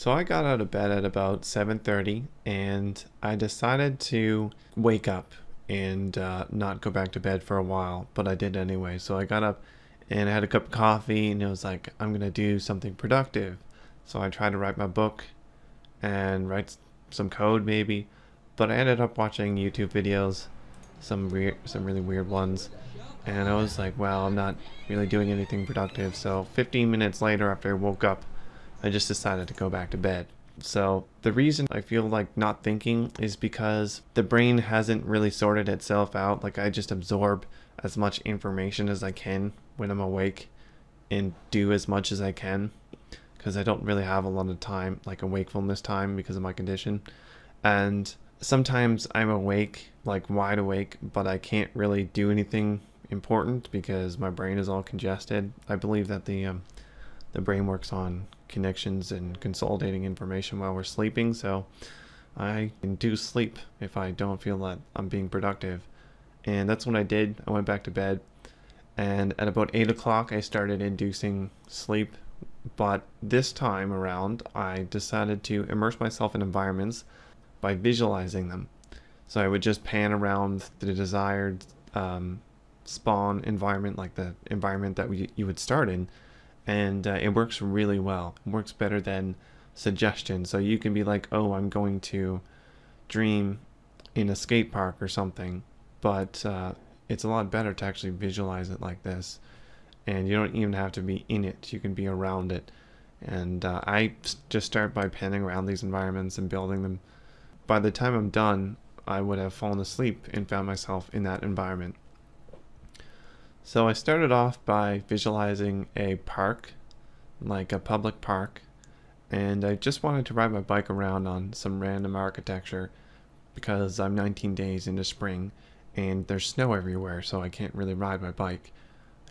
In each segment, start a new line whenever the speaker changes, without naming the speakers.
So I got out of bed at about 7:30 and I decided to wake up and not go back to bed for a while, but I did anyway. So I got up and I had a cup of coffee and it was like, I'm going to do something productive. So I tried to write my book and write some code maybe, but I ended up watching YouTube videos, some really weird ones. And I was like, well, I'm not really doing anything productive. So 15 minutes later after I woke up, I just decided to go back to bed. So the reason I feel like not thinking is because the brain hasn't really sorted itself out. Like I just absorb as much information as I can when I'm awake and do as much as I can because I don't really have a lot of time, like a wakefulness time because of my condition. And sometimes I'm awake, like wide awake, but I can't really do anything important because my brain is all congested. I believe that the brain works on connections and consolidating information while we're sleeping, so I induce sleep if I don't feel that I'm being productive. And that's what I did. I went back to bed, and at about 8 o'clock I started inducing sleep, but this time around I decided to immerse myself in environments by visualizing them. So I would just pan around the desired spawn environment, like the environment that you would start in, and it works really well. It works better than suggestion. So you can be like, oh, I'm going to dream in a skate park or something, but it's a lot better to actually visualize it like this, and you don't even have to be in it. You can be around it. And I just start by panning around these environments and building them. By the time I'm done, I would have fallen asleep and found myself in that environment. So I started off by visualizing a park, like a public park, and I just wanted to ride my bike around on some random architecture because I'm 19 days into spring and there's snow everywhere, so I can't really ride my bike.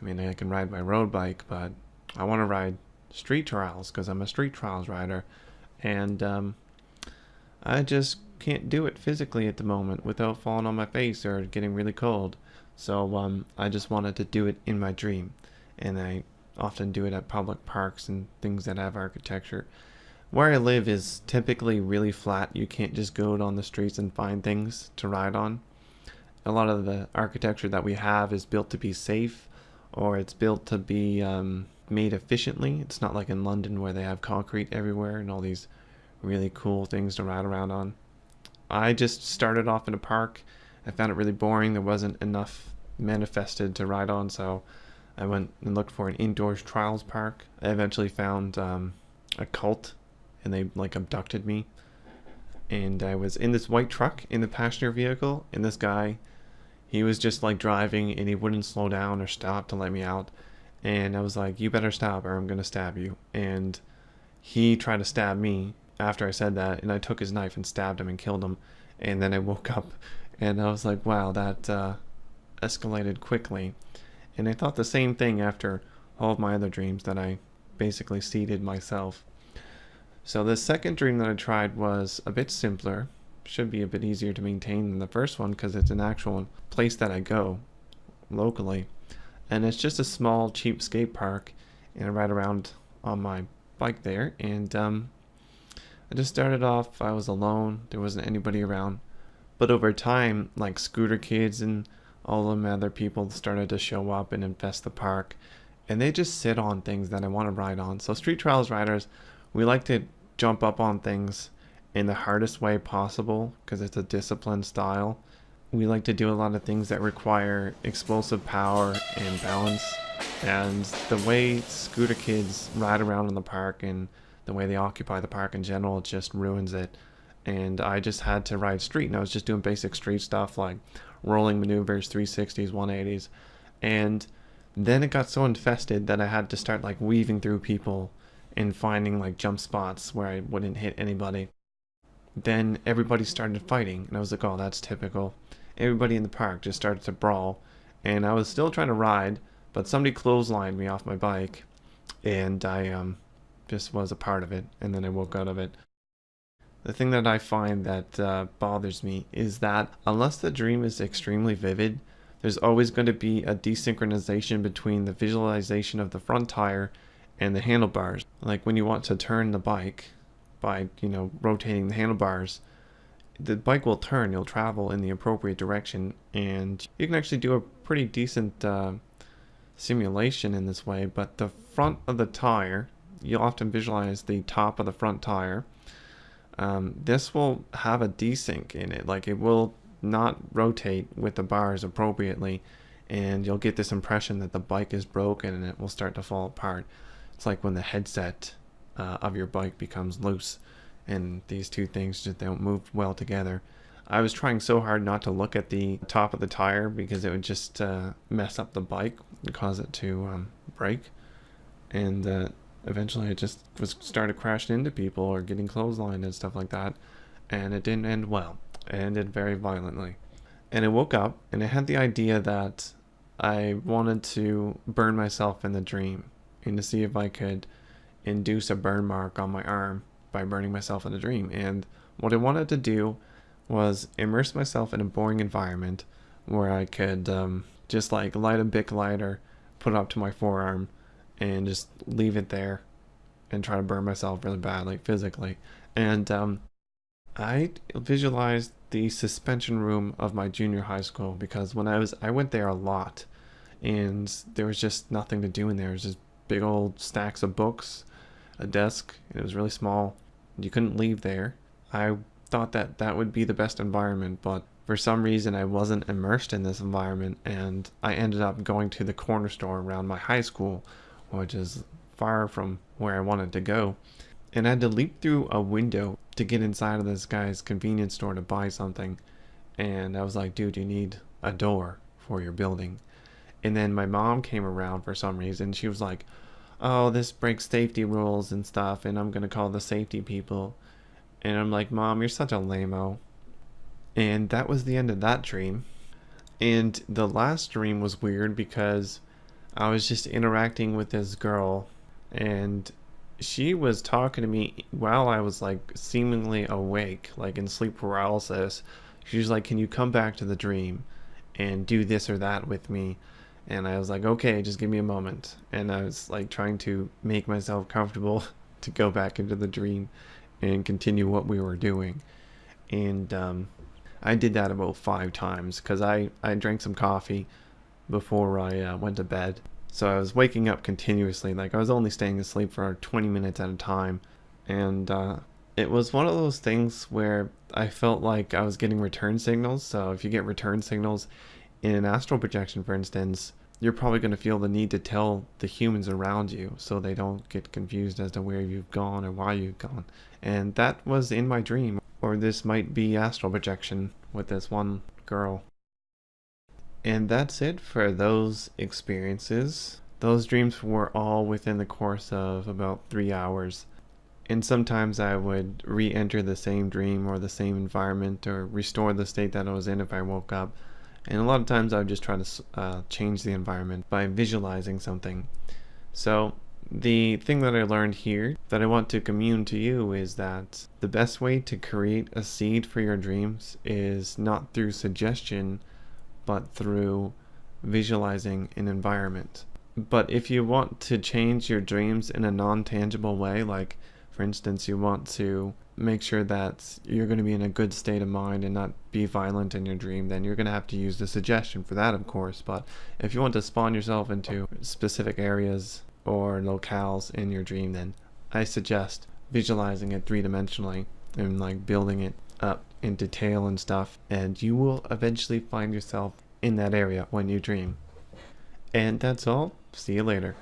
I mean, I can ride my road bike, but I want to ride street trials because I'm a street trials rider, and I just can't do it physically at the moment without falling on my face or getting really cold. So I just wanted to do it in my dream, and I often do it at public parks and things that have architecture. Where I live is typically really flat. You can't just go on the streets and find things to ride on. A lot of the architecture that we have is built to be safe, or it's built to be made efficiently. It's not like in London where they have concrete everywhere and all these really cool things to ride around on. I just started off in a park. I found it really boring. There wasn't enough manifested to ride on, so I went and looked for an indoors trials park. I eventually found a cult, and they like abducted me. And I was in this white truck in the passenger vehicle, and this guy, he was just like driving, and he wouldn't slow down or stop to let me out. And I was like, you better stop or I'm gonna stab you. And he tried to stab me after I said that, and I took his knife and stabbed him and killed him. And then I woke up and I was like, wow, that escalated quickly. And I thought the same thing after all of my other dreams, that I basically seeded myself. So the second dream that I tried was a bit simpler. Should be a bit easier to maintain than the first one because it's an actual place that I go locally. And it's just a small, cheap skate park, and I ride around on my bike there. And I just started off, I was alone. There wasn't anybody around. But over time, like scooter kids and all them other people started to show up and infest the park. And they just sit on things that I want to ride on. So street trials riders, we like to jump up on things in the hardest way possible because it's a disciplined style. We like to do a lot of things that require explosive power and balance. And the way scooter kids ride around in the park and the way they occupy the park in general, it just ruins it. And I just had to ride street, and I was just doing basic street stuff like rolling maneuvers, 360s, 180s. And then it got so infested that I had to start like weaving through people and finding like jump spots where I wouldn't hit anybody. Then everybody started fighting, and I was like, oh, that's typical. Everybody in the park just started to brawl, and I was still trying to ride, but somebody clotheslined me off my bike, and I just was a part of it, and then I woke out of it. The thing that I find that bothers me is that unless the dream is extremely vivid, there's always going to be a desynchronization between the visualization of the front tire and the handlebars. Like when you want to turn the bike, by, rotating the handlebars, the bike will turn, you'll travel in the appropriate direction, and you can actually do a pretty decent simulation in this way. But the front of the tire, you'll often visualize the top of the front tire. This will have a desync in it, like it will not rotate with the bars appropriately, and you'll get this impression that the bike is broken and it will start to fall apart. It's like when the headset of your bike becomes loose, and these two things just don't move well together. I was trying so hard not to look at the top of the tire because it would just mess up the bike and cause it to break, and eventually it just started crashing into people or getting clotheslined and stuff like that, and it didn't end well. It ended very violently. And I woke up and I had the idea that I wanted to burn myself in the dream and to see if I could induce a burn mark on my arm by burning myself in the dream. And what I wanted to do was immerse myself in a boring environment where I could just like light a Bic lighter, put it up to my forearm, and just leave it there and try to burn myself really badly physically. And I visualized the suspension room of my junior high school, because when I went there a lot, and there was just nothing to do in there. It was just big old stacks of books, a desk, and it was really small. You couldn't leave there. I thought that that would be the best environment, but for some reason I wasn't immersed in this environment, and I ended up going to the corner store around my high school, which is far from where I wanted to go, and I had to leap through a window to get inside of this guy's convenience store to buy something. And I was like, dude, you need a door for your building. And then my mom came around for some reason. She was like, oh, this breaks safety rules and stuff, and I'm gonna call the safety people. And I'm like, Mom, you're such a lame-o. And that was the end of that dream. And the last dream was weird because I was just interacting with this girl, and she was talking to me while I was like seemingly awake, like in sleep paralysis. She was like, can you come back to the dream and do this or that with me? And I was like, okay, just give me a moment. And I was like trying to make myself comfortable to go back into the dream and continue what we were doing. And I did that about 5 times because I drank some coffee before I went to bed. So I was waking up continuously, like I was only staying asleep for 20 minutes at a time. And it was one of those things where I felt like I was getting return signals. So if you get return signals in an astral projection, for instance, you're probably going to feel the need to tell the humans around you so they don't get confused as to where you've gone or why you've gone. And that was in my dream, or this might be astral projection with this one girl. And that's it for those experiences. Those dreams were all within the course of about 3 hours. And sometimes I would re-enter the same dream or the same environment or restore the state that I was in if I woke up. And a lot of times I would just try to change the environment by visualizing something. So the thing that I learned here that I want to commune to you is that the best way to create a seed for your dreams is not through suggestion, but through visualizing an environment. But if you want to change your dreams in a non-tangible way, like for instance, you want to make sure that you're going to be in a good state of mind and not be violent in your dream, then you're going to have to use the suggestion for that, of course. But if you want to spawn yourself into specific areas or locales in your dream, then I suggest visualizing it 3-dimensionally and like building it up in detail and stuff, and you will eventually find yourself in that area when you dream. And that's all. See you later.